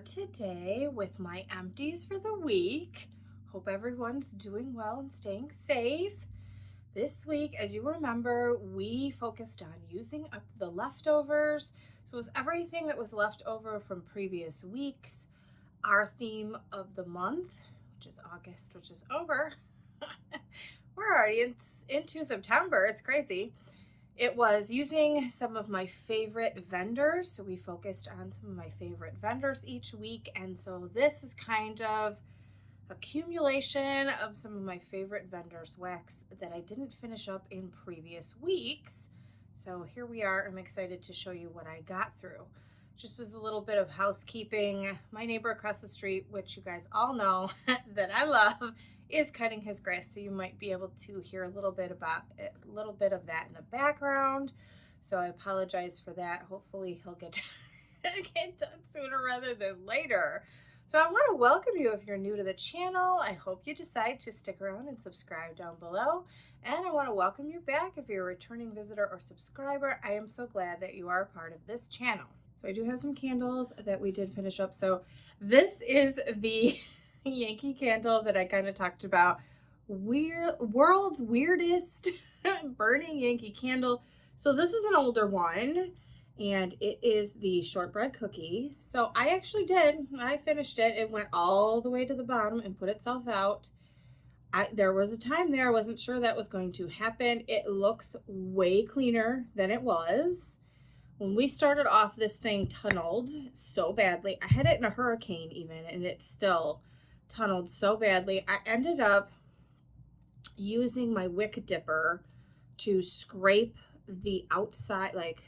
today with my empties for the week. Hope everyone's doing well and staying safe. This week, as you remember, we focused on using up the leftovers. So it was everything that was left over from previous weeks. Our theme of the month, which is August, which is over. We're already into September. It's crazy. It was using some of my favorite vendors. So we focused on some of my favorite vendors each week. And so this is kind of accumulation of some of my favorite vendors' wax that I didn't finish up in previous weeks. So here we are. I'm excited to show you what I got through. Just as a little bit of housekeeping, my neighbor across the street, which you guys all know that I love, is cutting his grass, so you might be able to hear a little bit of that in the background. So I apologize for that. Hopefully he'll get done sooner rather than later. So I want to welcome you if you're new to the channel. I hope you decide to stick around and subscribe down below. And I want to welcome you back if you're a returning visitor or subscriber. I am so glad that you are a part of this channel. So I do have some candles that we did finish up. So this is the Yankee candle that I kind of talked about. World's weirdest burning Yankee candle. So this is an older one, and it is the shortbread cookie. So I finished it. It went all the way to the bottom and put itself out. There was a time there I wasn't sure that was going to happen. It looks way cleaner than it was. When we started off, this thing tunneled so badly. I had it in a hurricane even, and it still tunneled so badly. I ended up using my wick dipper to scrape the outside, like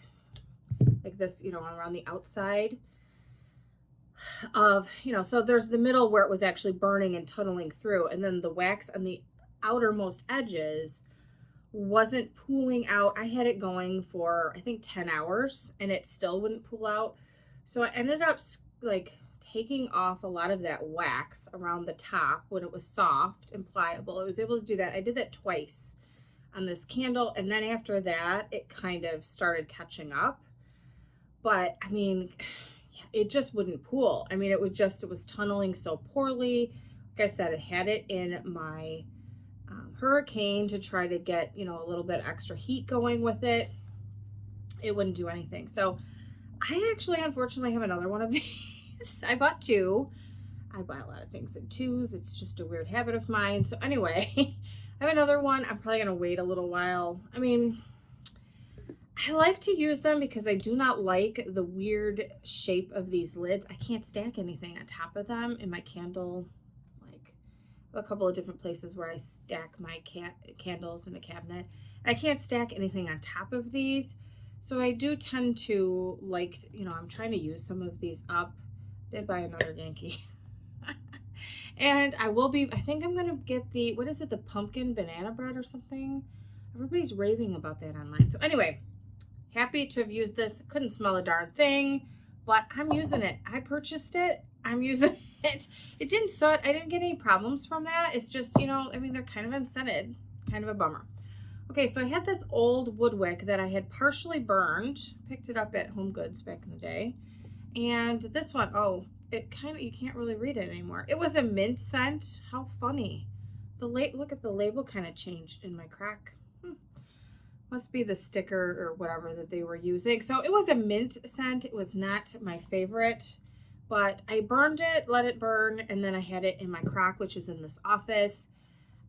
this, around the outside of, so there's the middle where it was actually burning and tunneling through, and then the wax on the outermost edges wasn't pooling out. I had it going for I think 10 hours and it still wouldn't pool out. So I ended up taking off a lot of that wax around the top when it was soft and pliable. I was able to do that. I did that twice on this candle, and then after that it kind of started catching up. But I mean, it just wouldn't pool. I mean, it was tunneling so poorly. Like I said, I had it in my hurricane to try to get a little bit extra heat going with it. It wouldn't do anything. So I actually unfortunately have another one of these. I bought two. I buy a lot of things in twos. It's just a weird habit of mine. So anyway, I have another one. I'm probably gonna wait a little while. I mean, I like to use them because I do not like the weird shape of these lids. I can't stack anything on top of them in my candle. A couple of different places where I stack my candles in the cabinet. I can't stack anything on top of these. So I do tend to I'm trying to use some of these up. Did buy another Yankee. And I think I'm going to get the pumpkin banana bread or something. Everybody's raving about that online. So anyway, happy to have used this. Couldn't smell a darn thing, but I'm using it. I purchased it. I'm using it. It didn't soot. I didn't get any problems from that. It's just, they're kind of unscented. Kind of a bummer. Okay, so I had this old wood wick that I had partially burned. Picked it up at Home Goods back in the day. And this one, you can't really read it anymore. It was a mint scent. How funny. Look at the label kind of changed in my crack. Must be the sticker or whatever that they were using. So it was a mint scent. It was not my favorite. But I burned it, let it burn, and then I had it in my crock, which is in this office.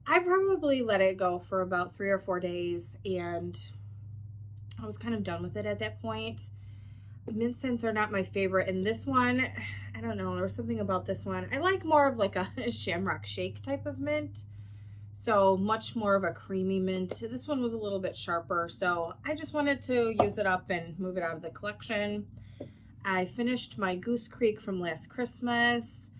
I probably let it go for about 3 or 4 days, and I was kind of done with it at that point. Mint scents are not my favorite, and this one, I don't know, there was something about this one. I like more of like a shamrock shake type of mint, so much more of a creamy mint. This one was a little bit sharper, so I just wanted to use it up and move it out of the collection. I finished my Goose Creek from last Christmas.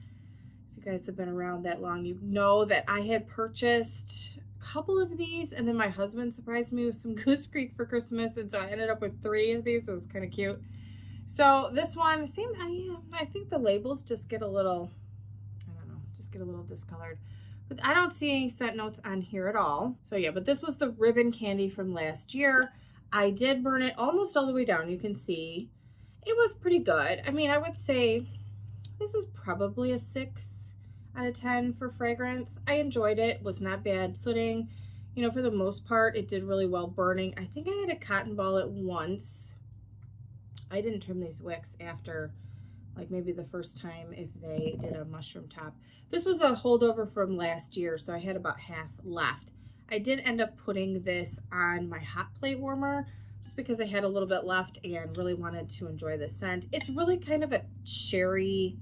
If you guys have been around that long, you know that I had purchased a couple of these, and then my husband surprised me with some Goose Creek for Christmas, and so I ended up with 3 of these. It was kind of cute. So this one, I think the labels just get a little, discolored. But I don't see any scent notes on here at all. So yeah, but this was the ribbon candy from last year. I did burn it almost all the way down. You can see it was pretty good. I mean, I would say This is probably a 6 out of 10 for fragrance. I enjoyed it, was not bad sooting. You know, for the most part, it did really well burning. I think I had a cotton ball at once. I didn't trim these wicks after, like maybe the first time if they did a mushroom top. This was a holdover from last year, so I had about half left. I did end up putting this on my hot plate warmer just because I had a little bit left and really wanted to enjoy the scent. It's really kind of a cherry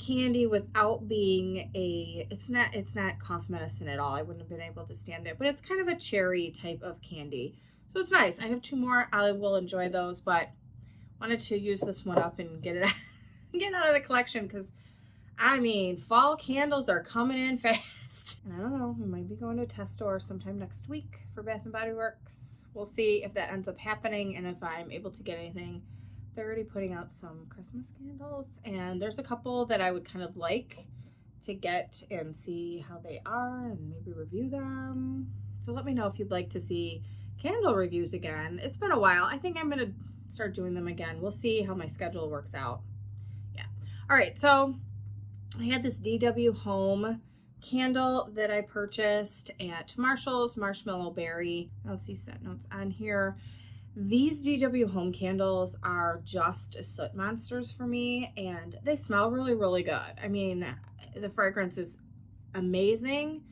candy without being it's not cough medicine at all. I wouldn't have been able to stand there, but it's kind of a cherry type of candy. So it's nice. I have 2 more. I will enjoy those, but wanted to use this one up and get it out of the collection because I mean, fall candles are coming in fast. And I don't know, we might be going to a test store sometime next week for Bath and Body Works. We'll see if that ends up happening and if I'm able to get anything. They're already putting out some Christmas candles, and there's a couple that I would kind of like to get and see how they are and maybe review them. So let me know if you'd like to see candle reviews again. It's been a while. I think I'm going to start doing them again. We'll see how my schedule works out. Yeah. All right. So I had this DW Home candle that I purchased at Marshall's, Marshmallow Berry. I don't see scent notes on here. These DW Home candles are just soot monsters for me, and they smell really, really good. I mean, the fragrance is amazing,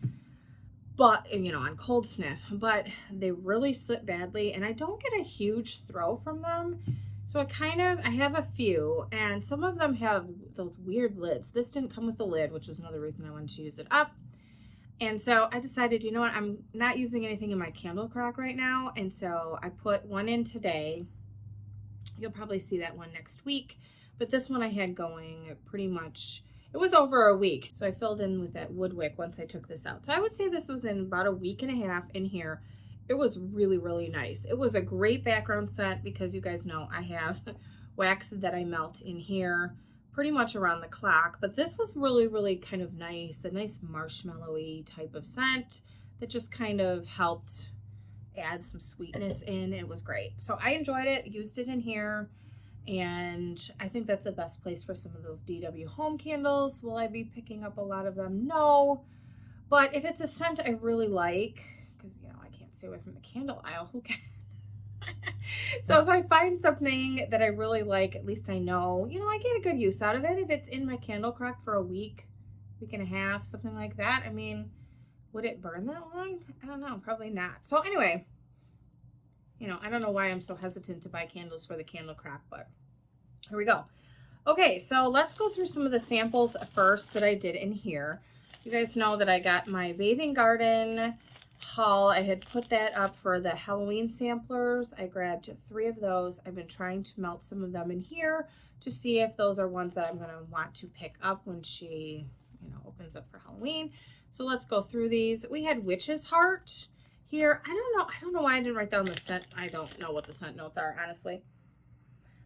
but, you know, on cold sniff, but they really soot badly, and I don't get a huge throw from them. So I have a few, and some of them have those weird lids. This didn't come with a lid, which was another reason I wanted to use it up. And so I decided, you know what, I'm not using anything in my candle crack right now. And so I put one in today. You'll probably see that one next week. But this one I had going pretty much, it was over a week. So I filled in with that wood wick once I took this out. So I would say this was in about a week and a half in here. It was really, really nice. It was a great background scent because you guys know I have wax that I melt in here pretty much around the clock, but this was really, really kind of nice, a nice marshmallowy type of scent that just kind of helped add some sweetness in. It was great. So I enjoyed it, used it in here, and I think that's the best place for some of those DW Home candles. Will I be picking up a lot of them? No, but if it's a scent I really like, because, you know, I can't stay away from the candle aisle, who can? So if I find something that I really like, at least I know, you know, I get a good use out of it. If it's in my candle crack for a week, week and a half, something like that. I mean, would it burn that long? I don't know, probably not. So anyway, you know, I don't know why I'm so hesitant to buy candles for the candle crack, but here we go. Okay, so let's go through some of the samples first that I did in here. You guys know that I got my Bathing Garden haul. I had put that up for the Halloween samplers. I grabbed 3 of those. I've been trying to melt some of them in here to see if those are ones that I'm going to want to pick up when she, you know, opens up for Halloween. So let's go through these. We had Witch's Heart here. I don't know why I didn't write down the scent. I don't know what the scent notes are, honestly.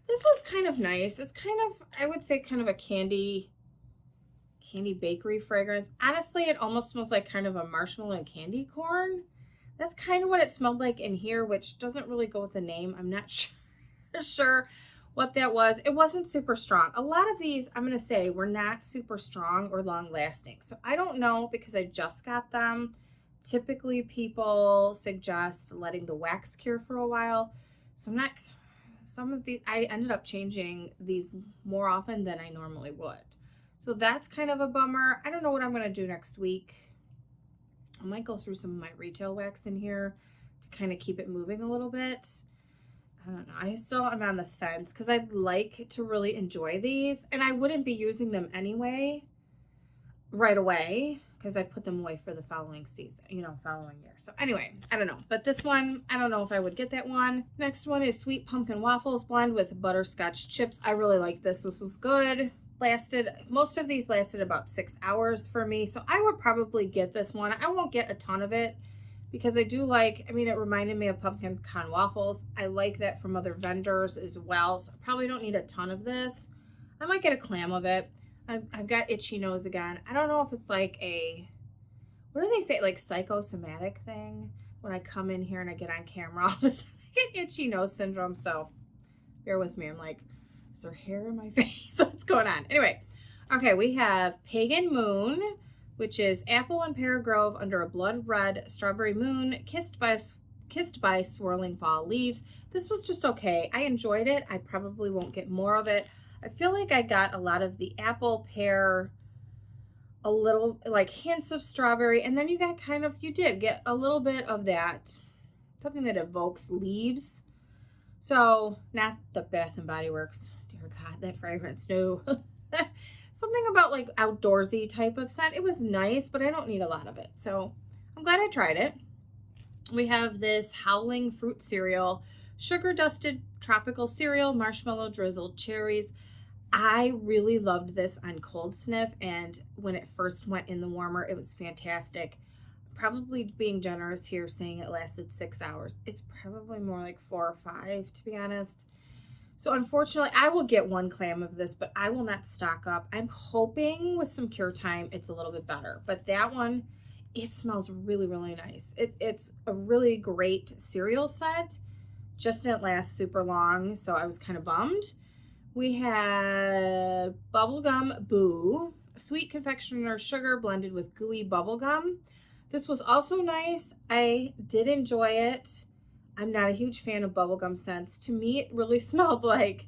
This was kind of nice. It's kind of, I would say, kind of a candy bakery fragrance. Honestly, it almost smells like kind of a marshmallow and candy corn. That's kind of what it smelled like in here, which doesn't really go with the name. I'm not sure what that was. It wasn't super strong. A lot of these, I'm going to say, were not super strong or long lasting. So I don't know, because I just got them. Typically people suggest letting the wax cure for a while. So some of these, I ended up changing these more often than I normally would. So that's kind of a bummer. I don't know what I'm going to do next week. I might go through some of my retail wax in here to kind of keep it moving a little bit. I don't know. I still am on the fence because I'd like to really enjoy these. And I wouldn't be using them anyway right away because I put them away for the following season, you know, following year. So anyway, I don't know. But this one, I don't know if I would get that one. Next one is Sweet Pumpkin Waffles blend with butterscotch chips. I really like this. This was good. Most of these lasted about 6 hours for me, so I would probably get this one. I won't get a ton of it because I do like, I mean, it reminded me of pumpkin pecan waffles. I like that from other vendors as well, so I probably don't need a ton of this. I might get a clam of it. I've got itchy nose again. I don't know if it's like a, what do they say, like psychosomatic thing? When I come in here and I get on camera, all of a sudden I get itchy nose syndrome, so bear with me. I'm like, is there hair in my face? What's going on? Anyway, Okay, we have Pagan Moon, which is apple and pear grove under a blood red strawberry moon, kissed by swirling fall leaves. This was just okay. I enjoyed it. I probably won't get more of it. I feel like I got a lot of the apple, pear, a little like hints of strawberry, and then you did get a little bit of that, something that evokes leaves. So not the Bath and Body Works. Dear God, that fragrance, no. Something about like outdoorsy type of scent. It was nice, but I don't need a lot of it. So I'm glad I tried it. We have this Howling Fruit Cereal, sugar dusted tropical cereal, marshmallow drizzled cherries. I really loved this on cold sniff, and when it first went in the warmer, it was fantastic. Probably being generous here, saying it lasted 6 hours. It's probably more like 4 or 5, to be honest. So unfortunately, I will get 1 clam of this, but I will not stock up. I'm hoping with some cure time, it's a little bit better. But that one, it smells really, really nice. It's a really great cereal set. Just didn't last super long, so I was kind of bummed. We had Bubblegum Boo, sweet confectioner sugar blended with gooey bubblegum. This was also nice. I did enjoy it. I'm not a huge fan of bubblegum scents. To me, it really smelled like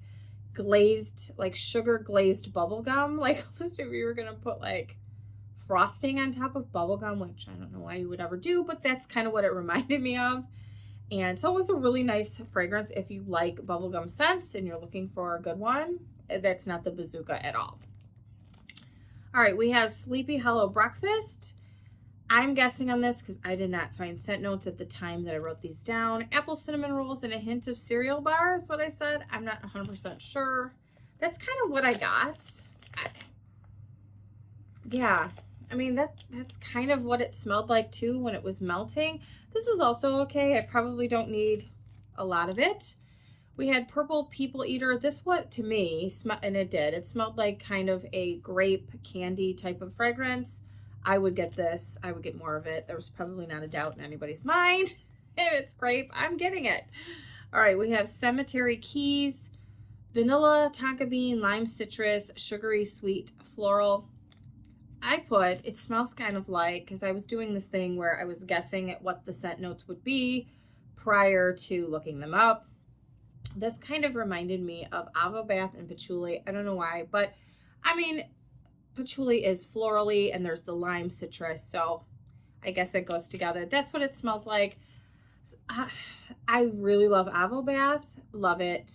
glazed, like sugar glazed bubblegum. Like almost if you were going to put like frosting on top of bubblegum, which I don't know why you would ever do, but that's kind of what it reminded me of. And so it was a really nice fragrance if you like bubblegum scents and you're looking for a good one. That's not the bazooka at all. All right, we have Sleepy Hollow Breakfast. I'm guessing on this because I did not find scent notes at the time that I wrote these down. Apple cinnamon rolls and a hint of cereal bar is what I said. I'm not 100% sure. That's kind of what I got. Yeah, I mean, that's kind of what it smelled like too when it was melting. This was also okay. I probably don't need a lot of it. We had Purple People Eater. This what to me, and it did. It smelled like kind of a grape candy type of fragrance. I would get this. I would get more of it. There was probably not a doubt in anybody's mind. If it's grape, I'm getting it. All right, we have Cemetery Keys, vanilla, tonka bean, lime citrus, sugary sweet floral. It smells kind of like, because I was doing this thing where I was guessing at what the scent notes would be prior to looking them up. This kind of reminded me of Avo Bath and Patchouli. I don't know why, but I mean, patchouli is florally and there's the lime citrus, so I guess it goes together. That's what it smells like. I really love Avo Bath. Love it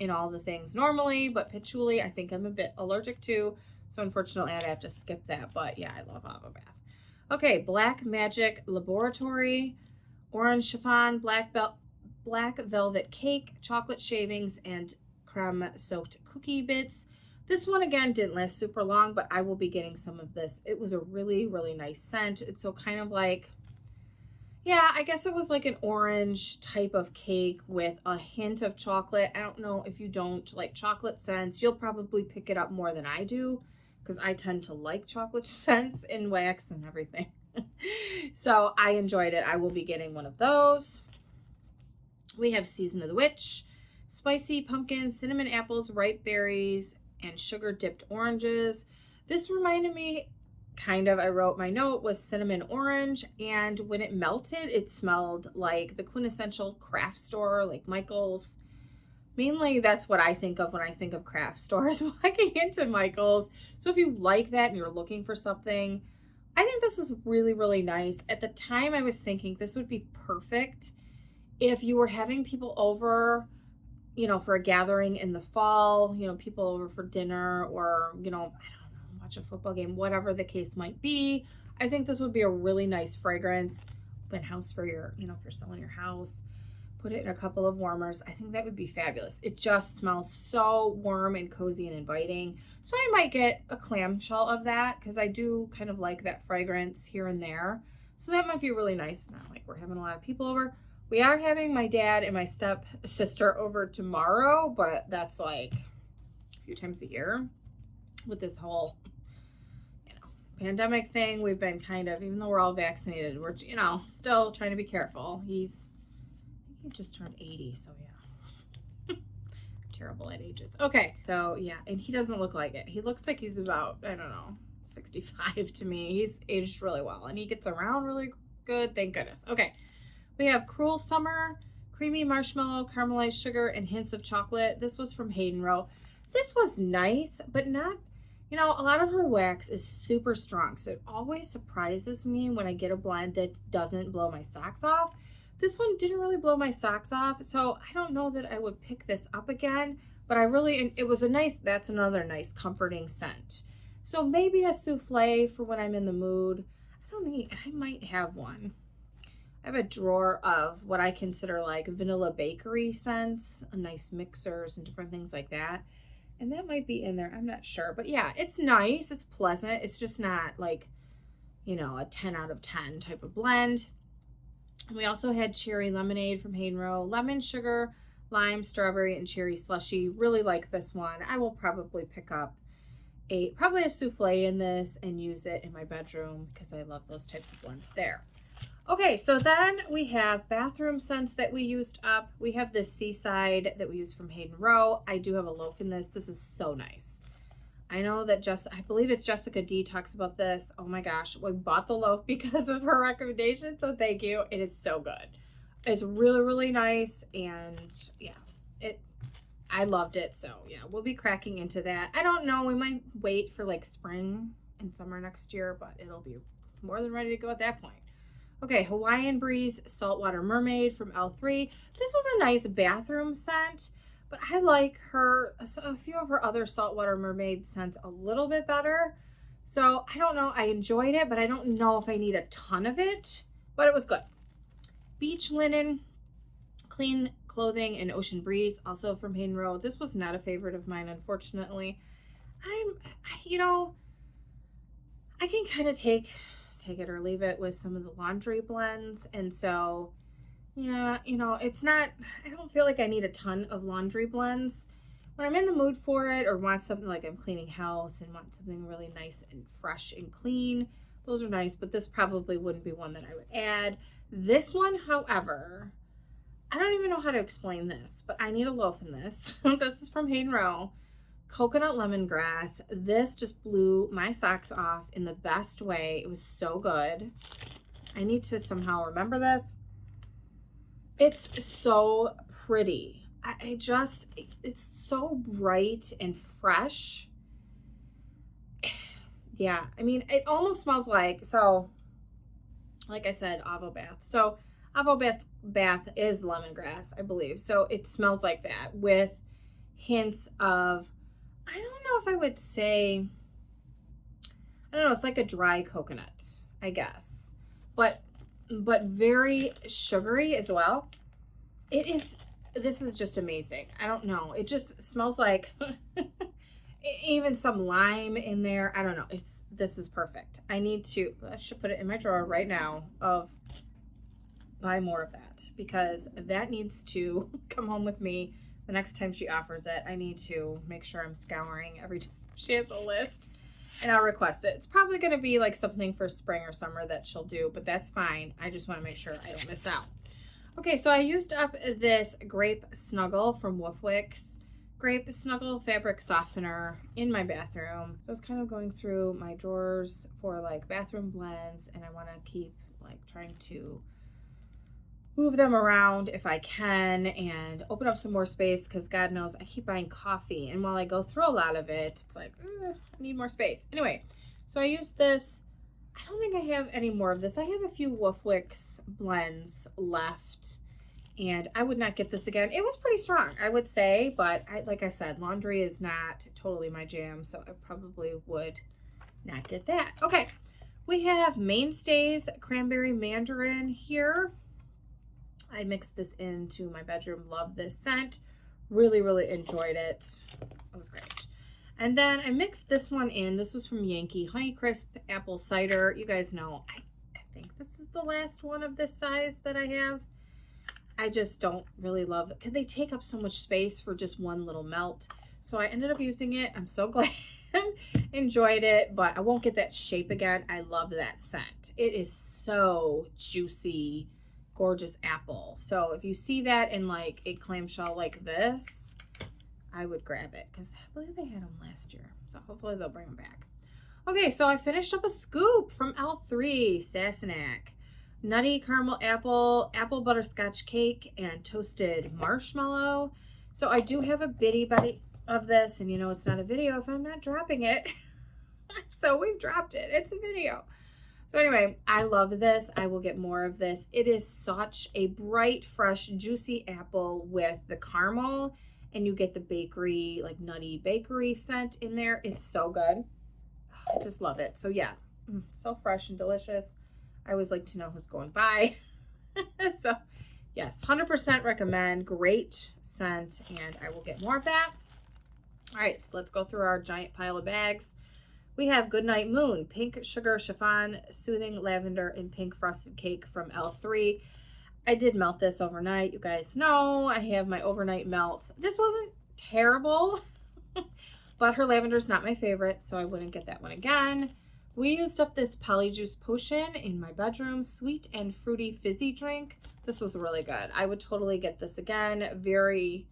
in all the things normally, but patchouli I think I'm a bit allergic to. So unfortunately, I'd have to skip that. But yeah, I love Avo Bath. Okay, Black Magic Laboratory, orange chiffon, black velvet cake, chocolate shavings, and creme-soaked cookie bits. This one, again, didn't last super long, but I will be getting some of this. It was a really, really nice scent. It's so kind of like, yeah, I guess it was like an orange type of cake with a hint of chocolate. I don't know if you don't like chocolate scents. You'll probably pick it up more than I do because I tend to like chocolate scents in wax and everything. So I enjoyed it. I will be getting one of those. We have Season of the Witch, spicy pumpkin, cinnamon apples, ripe berries, and sugar dipped oranges. This reminded me I wrote my note was cinnamon orange, and when it melted, it smelled like the quintessential craft store, like Michael's. Mainly that's what I think of when I think of craft stores, walking into Michael's. So if you like that and you're looking for something, I think this was really, really nice. At the time, I was thinking this would be perfect if you were having people over, for a gathering in the fall, people over for dinner or, I don't know, watch a football game, whatever the case might be. I think this would be a really nice fragrance. Open house for your, if you're selling your house, put it in a couple of warmers. I think that would be fabulous. It just smells so warm and cozy and inviting. So I might get a clamshell of that because I do kind of like that fragrance here and there. So that might be really nice. Not like we're having a lot of people over. We are having my dad and my stepsister over tomorrow, but that's like a few times a year. With this whole, pandemic thing, we've been kind of, even though we're all vaccinated, we're, still trying to be careful. He just turned 80, so yeah. terrible at ages. Okay, so yeah, and he doesn't look like it. He looks like he's about, I don't know, 65 to me. He's aged really well, and he gets around really good, thank goodness. Okay, we have Cruel Summer, creamy marshmallow, caramelized sugar, and hints of chocolate. This was from Hayden Rowe. This was nice, but not, you know, a lot of her wax is super strong, so it always surprises me when I get a blend that doesn't blow my socks off. This one didn't really blow my socks off, so I don't know that I would pick this up again, but it was a nice, that's another nice comforting scent. So maybe a souffle for when I'm in the mood. I might have one. I have a drawer of what I consider like vanilla bakery scents, nice mixers and different things like that. And that might be in there, I'm not sure. But yeah, it's nice, it's pleasant. It's just not like, you know, a 10 out of 10 type of blend. We also had cherry lemonade from Hayden Rowe, lemon, sugar, lime, strawberry, and cherry slushy. Really like this one. I will probably pick up probably a souffle in this and use it in my bedroom because I love those types of blends there. Okay, so then we have bathroom scents that we used up. We have this Seaside that we used from Hayden Rowe. I do have a loaf in this. This is so nice. I know that I believe it's Jessica D talks about this. Oh my gosh, we bought the loaf because of her recommendation, so thank you. It is so good. It's really, really nice, and yeah, I loved it. So yeah, we'll be cracking into that. I don't know, we might wait for like spring and summer next year, but it'll be more than ready to go at that point. Okay, Hawaiian Breeze Saltwater Mermaid from L3. This was a nice bathroom scent, but I like a few of her other Saltwater Mermaid scents a little bit better. So I don't know, I enjoyed it, but I don't know if I need a ton of it, but it was good. Beach Linen, Clean Clothing, and Ocean Breeze, also from Hayden Rowe. This was not a favorite of mine, unfortunately. I can kind of take it or leave it with some of the laundry blends, and so yeah, you know, I don't feel like I need a ton of laundry blends. When I'm in the mood for it or want something like I'm cleaning house and want something really nice and fresh and clean, those are nice, but this probably wouldn't be one that I would add. This one, however, I don't even know how to explain this, but I need a loaf in this. This is from Hayden Rowe. Coconut Lemongrass. This just blew my socks off in the best way. It was so good. I need to somehow remember this. It's so pretty. It's so bright and fresh. Yeah, I mean, it almost smells like, so, like I said, Avo Bath. So, Avo Bath is lemongrass, I believe. So, it smells like that with hints of, I don't know if I would say, I don't know, it's like a dry coconut, I guess. But very sugary as well. This is just amazing. I don't know. It just smells like even some lime in there. I don't know. This is perfect. I should put it in my drawer right now of buy more of that, because that needs to come home with me the next time she offers it. I need to make sure I'm scouring every time she has a list, and I'll request it. It's probably going to be like something for spring or summer that she'll do, but that's fine. I just want to make sure I don't miss out. Okay, so I used up this Grape Snuggle from Woofwix. Grape Snuggle fabric softener in my bathroom. So I was kind of going through my drawers for like bathroom blends, and I want to keep like trying to move them around if I can and open up some more space, because God knows I keep buying coffee, and while I go through a lot of it, it's like, I need more space. Anyway, so I used this. I don't think I have any more of this. I have a few Woofwix blends left, and I would not get this again. It was pretty strong, I would say, but like I said, laundry is not totally my jam, so I probably would not get that. Okay, we have Mainstays Cranberry Mandarin here. I mixed this into my bedroom. Love this scent. Really, really enjoyed it. It was great. And then I mixed this one in. This was from Yankee Honeycrisp Apple Cider. You guys know, I think this is the last one of this size that I have. I just don't really love it because they take up so much space for just one little melt. So I ended up using it. I'm so glad. Enjoyed it, but I won't get that shape again. I love that scent. It is so juicy, gorgeous apple. So if you see that in like a clamshell like this, I would grab it because I believe they had them last year. So hopefully they'll bring them back. Okay, so I finished up a scoop from L3 Sassenach. Nutty caramel apple butterscotch cake, and toasted marshmallow. So I do have a bitty buddy of this, and you know it's not a video if I'm not dropping it. So we've dropped it. It's a video. So anyway, I love this. I will get more of this. It is such a bright, fresh, juicy apple with the caramel, and you get the bakery, like nutty bakery scent in there. It's so good. I just love it. So yeah, so fresh and delicious. I always like to know who's going by. So yes, 100% recommend. Great scent, and I will get more of that. All right, so let's go through our giant pile of bags. We have Goodnight Moon, pink sugar chiffon, soothing lavender, and pink frosted cake from L3. I did melt this overnight. You guys know I have my overnight melts. This wasn't terrible, but her lavender's not my favorite, so I wouldn't get that one again. We used up this polyjuice potion in my bedroom, sweet and fruity fizzy drink. This was really good. I would totally get this again. Very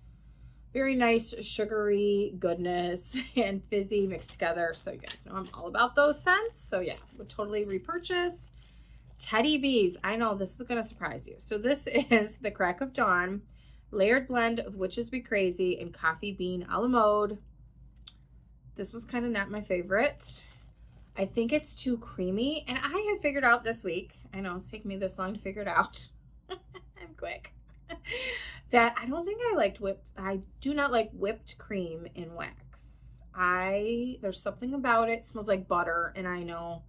nice sugary goodness and fizzy mixed together. So you guys know I'm all about those scents. So yeah, would totally repurchase. Teddy Bees. I know this is going to surprise you. So this is the Crack of Dawn layered blend of Witches Be Crazy and coffee bean a la mode. This was kind of not my favorite. I think it's too creamy, and I have figured out this week, I know it's taken me this long to figure it out. I'm quick. That I don't think I do not like whipped cream in wax. There's something about it. It smells like butter, and I know,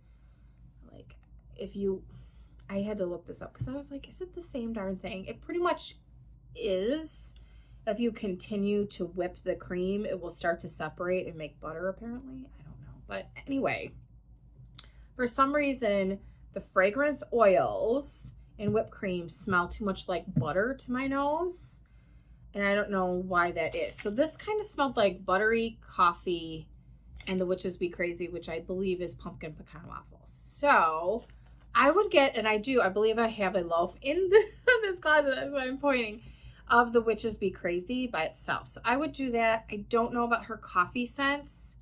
like, I had to look this up because I was like, is it the same darn thing? It pretty much is. If you continue to whip the cream, it will start to separate and make butter, apparently. I don't know. But anyway, for some reason, the fragrance oils and whipped cream smell too much like butter to my nose, and I don't know why that is. So this kind of smelled like buttery coffee and the Witches Be Crazy, which I believe is pumpkin pecan waffles. So I would get, and I believe I have a loaf in this closet, that's why I'm pointing, of the Witches Be Crazy by itself. So I would do that. I don't know about her coffee scents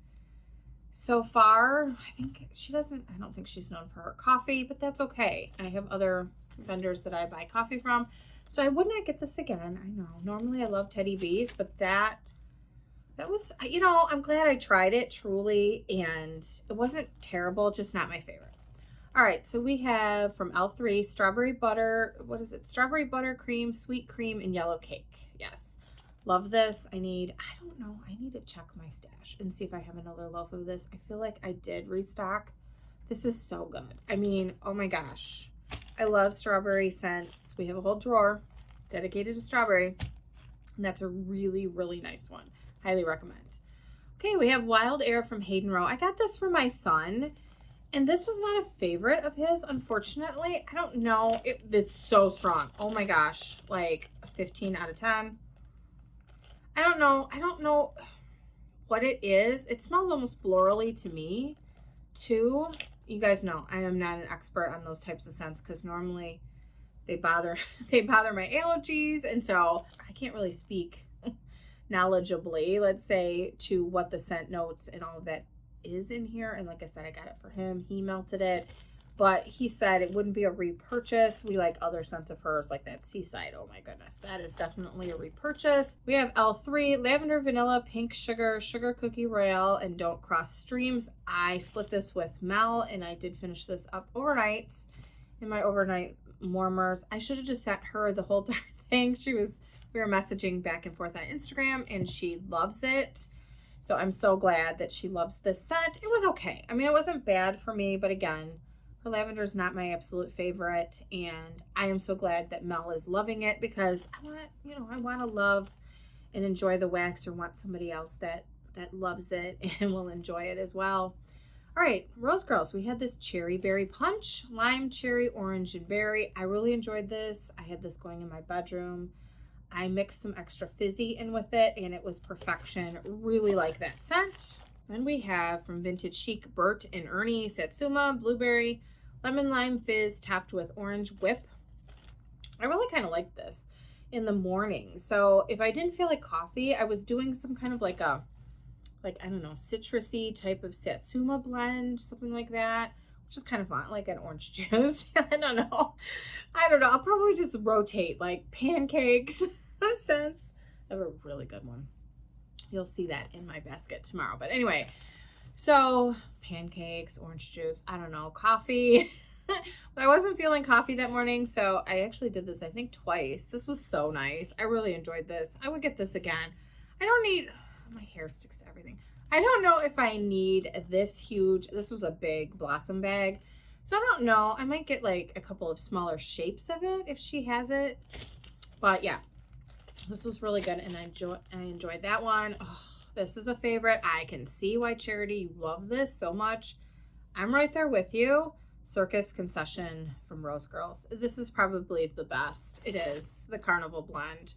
so far. I don't think she's known for her coffee, but that's okay. I have other vendors that I buy coffee from, so I would not get this again. I know normally I love Teddy Bees, but that was, you know, I'm glad I tried it truly, and it wasn't terrible, just not my favorite. All right, so we have from L3 strawberry butter, strawberry buttercream, sweet cream, and yellow cake. Yes, love this. I need to check my stash and see if I have another loaf of this. I feel like I did restock. This is so good. I mean, oh my gosh. I love strawberry scents. We have a whole drawer dedicated to strawberry, and that's a really, really nice one. Highly recommend. Okay, we have Wild Air from Hayden Rowe. I got this for my son, and this was not a favorite of his, unfortunately. I don't know. It's so strong. Oh my gosh. Like a 15 out of 10. I don't know what it is. It smells almost florally to me, too. You guys know I am not an expert on those types of scents because normally they bother my allergies, and so I can't really speak knowledgeably, let's say, to what the scent notes and all of that is in here. And like I said, I got it for him. He melted it, but he said it wouldn't be a repurchase. We like other scents of hers, like that Seaside. Oh my goodness, that is definitely a repurchase. We have L3 lavender, vanilla, pink sugar, sugar cookie royale, and Don't Cross Streams. I split this with Mel, and I did finish this up overnight in my overnight warmers. I should have just sent her the whole darn thing. We were messaging back and forth on Instagram, and she loves it. So I'm so glad that she loves this scent. It was okay. I mean, it wasn't bad for me, but again, her lavender is not my absolute favorite, and I am so glad that Mel is loving it because I want to love and enjoy the wax, or want somebody else that loves it and will enjoy it as well. All right, Rose Girls, we had this cherry berry punch, lime, cherry, orange, and berry. I really enjoyed this. I had this going in my bedroom. I mixed some extra fizzy in with it, and it was perfection. Really like that scent. Then we have from Vintage Chic, Bert and Ernie, Satsuma, blueberry, lemon lime fizz topped with orange whip. I really kind of like this. in the morning. So if I didn't feel like coffee, I was doing some kind of like a, like, I don't know, citrusy type of satsuma blend, something like that, which is kind of fun, like an orange juice. I don't know. I'll probably just rotate like pancakes, scents. I have a really good one. You'll see that in my basket tomorrow. But anyway, so pancakes, orange juice, I don't know, coffee. But I wasn't feeling coffee that morning, so I actually did this, I think, twice. This was so nice. I really enjoyed this. I would get this again. I don't need, my hair sticks to everything. I don't know if I need this huge, this was a big Blossom bag. So I don't know. I might get like a couple of smaller shapes of it if she has it. But yeah, this was really good, and I enjoyed that one. Oh, this is a favorite. I can see why, Charity, you love this so much. I'm right there with you. Circus Concession from Rose Girls. This is probably the best. It is the Carnival blend.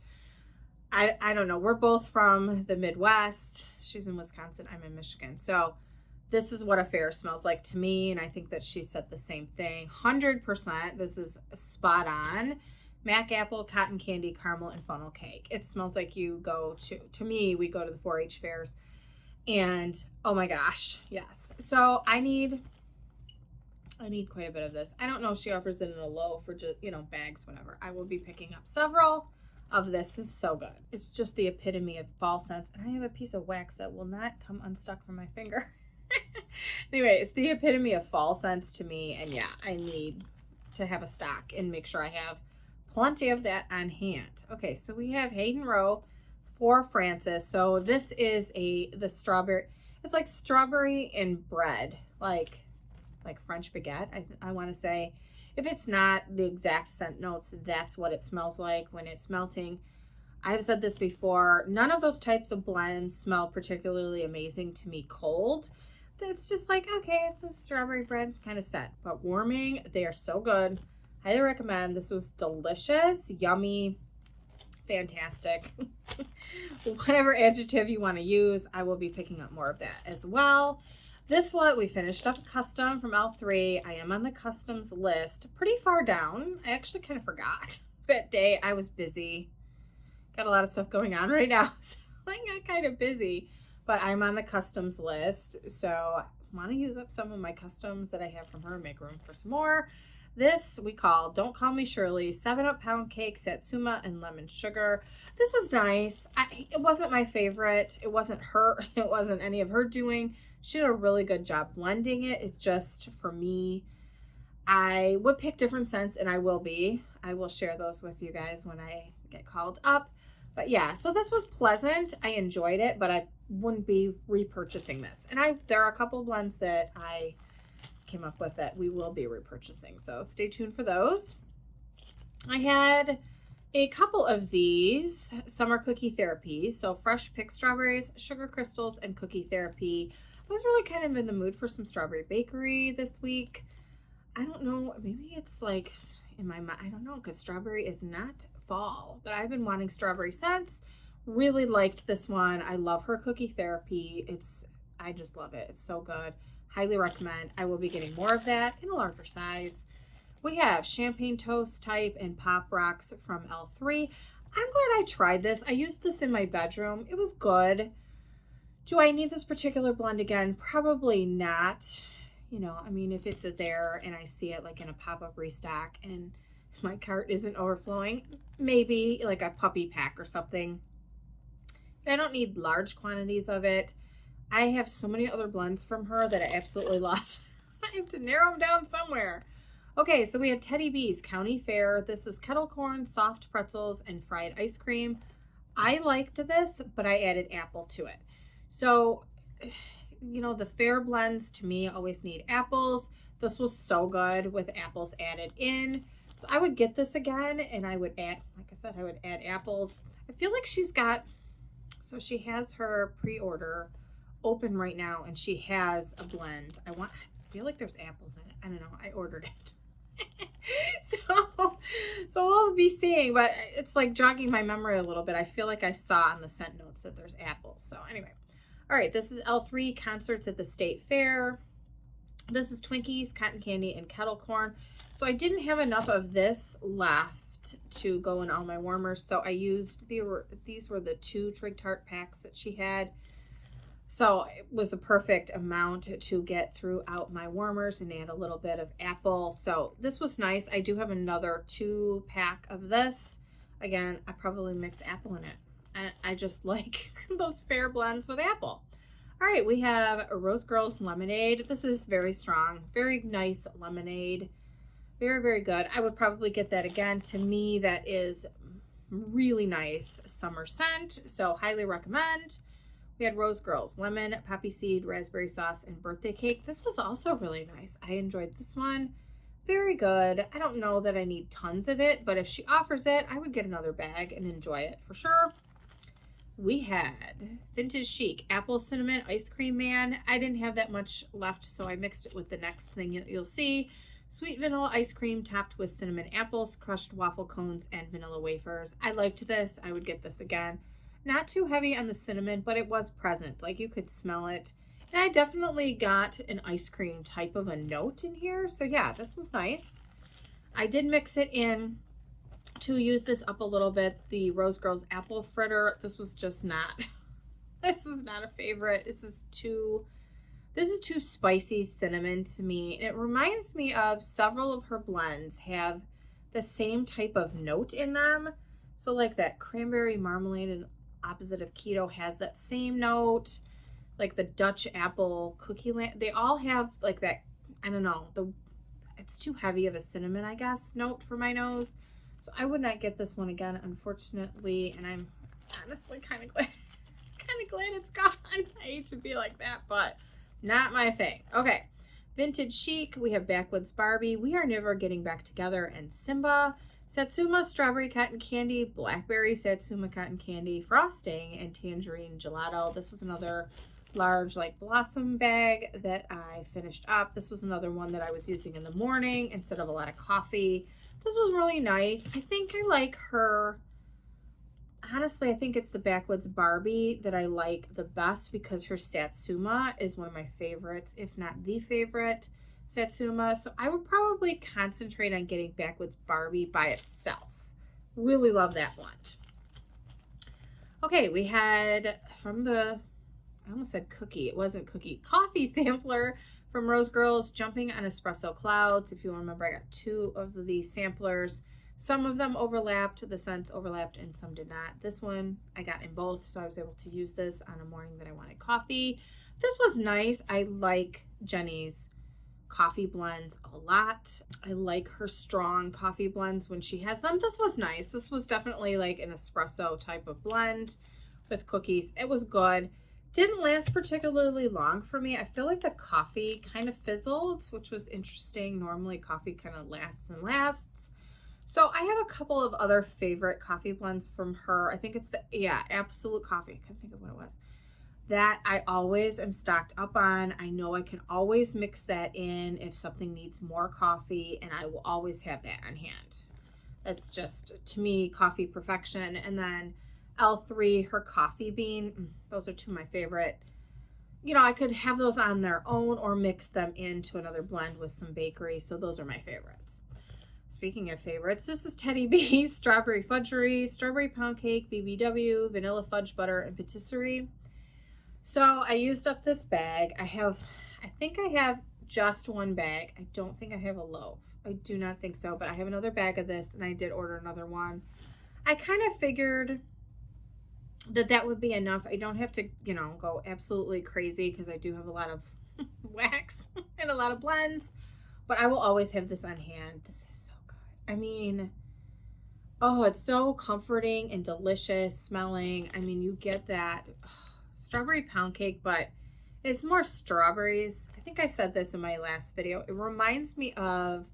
I don't know. We're both from the Midwest. She's in Wisconsin. I'm in Michigan. So this is what a fair smells like to me, and I think that she said the same thing. 100%. This is spot on. Mac apple, cotton candy, caramel, and funnel cake. It smells like you go to me, we go to the 4-H fairs. And oh my gosh, yes. So I need quite a bit of this. I don't know if she offers it in a loaf or just, bags, whatever. I will be picking up several of this. This is so good. It's just the epitome of fall scents. And I have a piece of wax that will not come unstuck from my finger. Anyway, it's the epitome of fall scents to me. And yeah, I need to have a stock and make sure I have plenty of that on hand. Okay, so we have Hayden Rowe for Francis. So this is the strawberry. It's like strawberry and bread, like French baguette, I want to say. If it's not the exact scent notes, that's what it smells like when it's melting. I've said this before, none of those types of blends smell particularly amazing to me cold. It's just like, okay, it's a strawberry bread kind of scent. But warming, they are so good. Highly recommend. This was delicious, yummy, fantastic. Whatever adjective you want to use, I will be picking up more of that as well. This one, we finished up a custom from L3. I am on the customs list, pretty far down. I actually kind of forgot that day. I was busy. Got a lot of stuff going on right now, so I got kind of busy. But I'm on the customs list, so I want to use up some of my customs that I have from her and make room for some more. This we call Don't Call Me Shirley, 7-Up Pound Cake, Satsuma, and Lemon Sugar. This was nice. It wasn't my favorite. It wasn't her. It wasn't any of her doing. She did a really good job blending it. It's just, for me, I would pick different scents, and I will share those with you guys when I get called up. But yeah, so this was pleasant. I enjoyed it, but I wouldn't be repurchasing this. And there are a couple blends that I came up with that we will be repurchasing. So stay tuned for those. I had a couple of these Summer Cookie Therapy. So fresh picked strawberries, sugar crystals, and cookie therapy. I was really kind of in the mood for some strawberry bakery this week. I don't know, maybe it's like in my mind, I don't know, because strawberry is not fall, but I've been wanting strawberry scents. Really liked this one. I love her cookie therapy. I just love it. It's so good. Highly recommend. I will be getting more of that in a larger size. We have Champagne Toast Type and Pop Rocks from L3. I'm glad I tried this. I used this in my bedroom. It was good. Do I need this particular blend again? Probably not. If it's there and I see it like in a pop-up restock and my cart isn't overflowing, maybe like a puppy pack or something. I don't need large quantities of it. I have so many other blends from her that I absolutely love. I have to narrow them down somewhere. Okay, so we had Teddy B's County Fair. This is kettle corn, soft pretzels, and fried ice cream. I liked this, but I added apple to it. So, the fair blends to me always need apples. This was so good with apples added in. So I would get this again, and I would add, like I said, I would add apples. I feel like she has her pre-order open right now, and she has a blend. I feel like there's apples in it. I don't know. I ordered it. So we'll be seeing, but it's like jogging my memory a little bit. I feel like I saw on the scent notes that there's apples. So anyway. All right, this is L3 Concerts at the State Fair. This is Twinkies, cotton candy, and kettle corn. So I didn't have enough of this left left to go in all my warmers. So I used, these were the 2 Trig Tart packs that she had. So it was the perfect amount to get throughout my warmers and add a little bit of apple. So this was nice. I do have another 2 pack of this. Again, I probably mixed apple in it. And I just like those fair blends with apple. All right, we have Rose Girls Lemonade. This is very strong, very nice lemonade. Very, very good. I would probably get that again. To me, that is really nice summer scent. So highly recommend. We had Rose Girls, lemon, poppy seed, raspberry sauce, and birthday cake. This was also really nice. I enjoyed this one. Very good. I don't know that I need tons of it, but if she offers it, I would get another bag and enjoy it for sure. We had Vintage Chic, Apple Cinnamon Ice Cream Man. I didn't have that much left, so I mixed it with the next thing you'll see. Sweet vanilla ice cream topped with cinnamon apples, crushed waffle cones, and vanilla wafers. I liked this. I would get this again. Not too heavy on the cinnamon, but it was present. Like, you could smell it. And I definitely got an ice cream type of a note in here. So yeah, this was nice. I did mix it in to use this up a little bit. The Rose Girls Apple Fritter. This was just not, this was not a favorite. This is too spicy cinnamon to me. And it reminds me of several of her blends have the same type of note in them. So like that cranberry marmalade and opposite of keto has that same note, like the Dutch apple cookie land. They all have like that, I don't know, it's too heavy of a cinnamon, I guess, note for my nose. So I would not get this one again, unfortunately, and I'm honestly kind of glad it's gone. I hate to be like that, but not my thing. Okay, Vintage Chic, we have Backwoods Barbie, We Are Never Getting Back Together, and Simba. Satsuma Strawberry Cotton Candy, Blackberry Satsuma Cotton Candy, Frosting, and Tangerine Gelato. This was another large like blossom bag that I finished up. This was another one that I was using in the morning instead of a lot of coffee. This was really nice. I think I like her. Honestly, I think it's the Backwoods Barbie that I like the best because her Satsuma is one of my favorites, if not the favorite Satsuma. So I would probably concentrate on getting Backwoods Barbie by itself. Really love that one. Okay, we had from the, I almost said cookie. It wasn't cookie. Coffee sampler from Rose Girls, Jumping on Espresso Clouds. If you remember, I got 2 of these samplers. Some of them overlapped, the scents overlapped, and some did not. This one I got in both, so I was able to use this on a morning that I wanted coffee. This was nice. I like Jenny's coffee blends a lot. I like her strong coffee blends when she has them. This was nice. This was definitely like an espresso type of blend with cookies. It was good. Didn't last particularly long for me. I feel like the coffee kind of fizzled, which was interesting. Normally coffee kind of lasts and lasts. So I have a couple of other favorite coffee blends from her. I think it's the, yeah, Absolute Coffee. I couldn't think of what it was. That I always am stocked up on. I know I can always mix that in if something needs more coffee, and I will always have that on hand. That's just, to me, coffee perfection. And then L3, her coffee bean. Those are 2 of my favorite. You know, I could have those on their own or mix them into another blend with some bakery. So those are my favorites. Speaking of favorites, this is Teddy B's Strawberry Fudgery, Strawberry Pound Cake, BBW, Vanilla Fudge Butter, and Patisserie. So I used up this bag. I think I have just 1 bag. I don't think I have a loaf. I do not think so, but I have another bag of this, and I did order another one. I kind of figured that would be enough. I don't have to, you know, go absolutely crazy because I do have a lot of wax and a lot of blends, but I will always have this on hand. This is so good. I mean, oh, it's so comforting and delicious smelling. I mean, you get that strawberry pound cake, but it's more strawberries. I think I said this in my last video. It reminds me of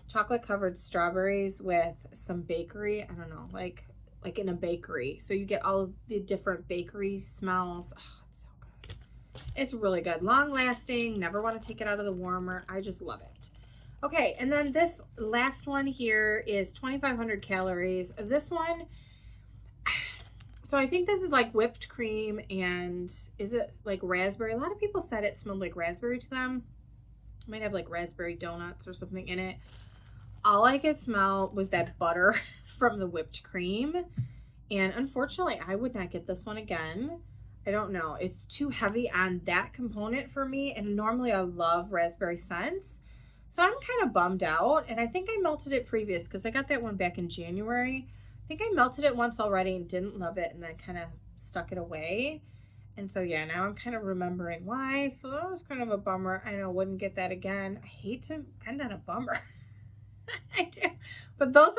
chocolate covered strawberries with some bakery. I don't know, like in a bakery. So you get all of the different bakery smells. Oh, it's so good. It's really good. Long lasting. Never want to take it out of the warmer. I just love it. Okay, and then this last one here is 2,500 calories. This one, so I think this is like whipped cream, and is it like raspberry? A lot of people said it smelled like raspberry to them. It might have like raspberry donuts or something in it. All I could smell was that butter from the whipped cream. And unfortunately, I would not get this one again. I don't know. It's too heavy on that component for me. And normally I love raspberry scents. So I'm kind of bummed out. And I think I melted it previous because I got that one back in January. I think I melted it once already and didn't love it and then kind of stuck it away. And so, yeah, now I'm kind of remembering why. So that was kind of a bummer. I know, wouldn't get that again. I hate to end on a bummer. I do. But those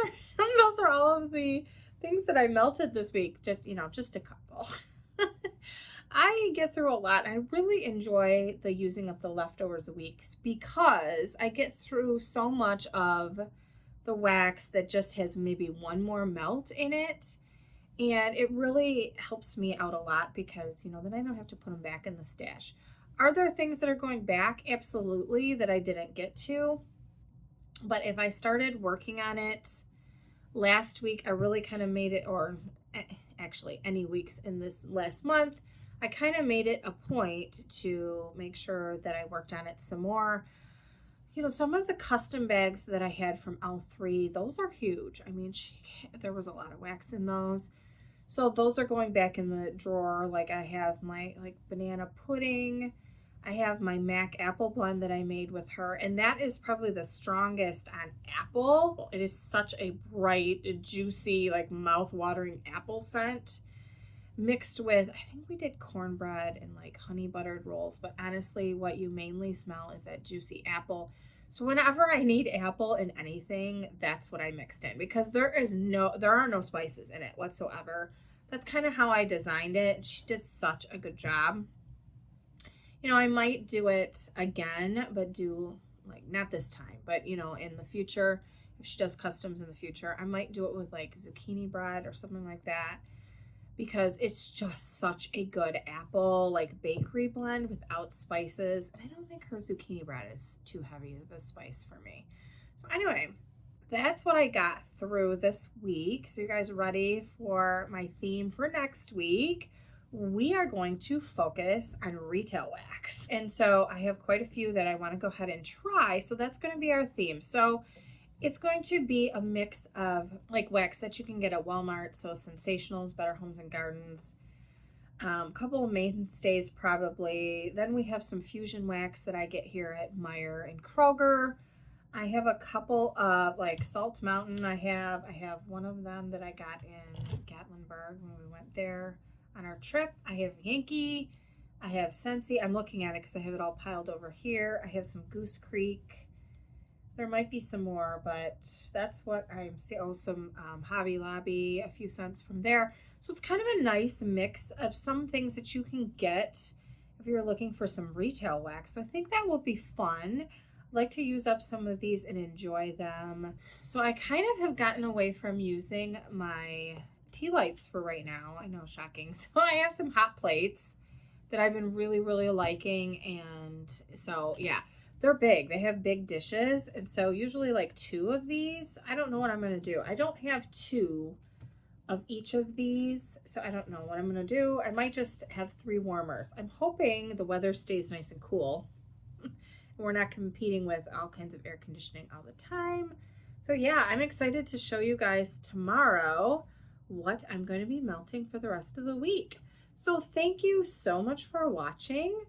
are all of the things that I melted this week. Just, just a couple. I get through a lot. I really enjoy the using up the leftovers weeks because I get through so much of the wax that just has maybe one more melt in it. And it really helps me out a lot because, then I don't have to put them back in the stash. Are there things that are going back? Absolutely, that I didn't get to. But if I started working on it last week, I really kind of made it, or actually any weeks in this last month, I kind of made it a point to make sure that I worked on it some more. Some of the custom bags that I had from L3, those are huge. I mean, there was a lot of wax in those. So those are going back in the drawer. Like I have my banana pudding. I have my Mac apple blend that I made with her. And that is probably the strongest on apple. It is such a bright, juicy, mouth-watering apple scent mixed with, I think we did cornbread and honey buttered rolls. But honestly, what you mainly smell is that juicy apple. So whenever I need apple in anything, that's what I mixed in because there are no spices in it whatsoever. That's kind of how I designed it. She did such a good job. I might do it again, but not this time, but in the future, if she does customs in the future, I might do it with zucchini bread or something like that because it's just such a good apple bakery blend without spices. And I don't think her zucchini bread is too heavy of a spice for me. So anyway, that's what I got through this week. So you guys ready for my theme for next week? We are going to focus on retail wax. And so I have quite a few that I want to go ahead and try. So that's going to be our theme. So it's going to be a mix of wax that you can get at Walmart. So Sensationals, Better Homes and Gardens, a couple of mainstays probably. Then we have some fusion wax that I get here at Meijer and Kroger. I have a couple of Salt Mountain. I have one of them that I got in Gatlinburg when we went there on our trip. I have Yankee. I have Scentsy. I'm looking at it because I have it all piled over here. I have some Goose Creek. There might be some more, but that's what I'm seeing. Oh, some Hobby Lobby, a few cents from there. So it's kind of a nice mix of some things that you can get if you're looking for some retail wax. So I think that will be fun. I'd like to use up some of these and enjoy them. So I kind of have gotten away from using my tea lights for right now. I know, shocking. So I have some hot plates that I've been really, really liking. And so, yeah. They're big. They have big dishes. And so usually 2 of these. I don't know what I'm going to do. I don't have 2 of each of these. So I don't know what I'm going to do. I might just have 3 warmers. I'm hoping the weather stays nice and cool. And we're not competing with all kinds of air conditioning all the time. So yeah, I'm excited to show you guys tomorrow what I'm going to be melting for the rest of the week. So thank you so much for watching.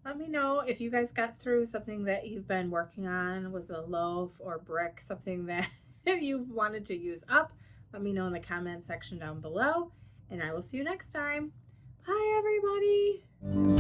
Let me know if you guys got through something that you've been working on. Was a loaf or brick something that you've wanted to use up? Let me know in the comment section down below. And I will see you next time. Bye, everybody.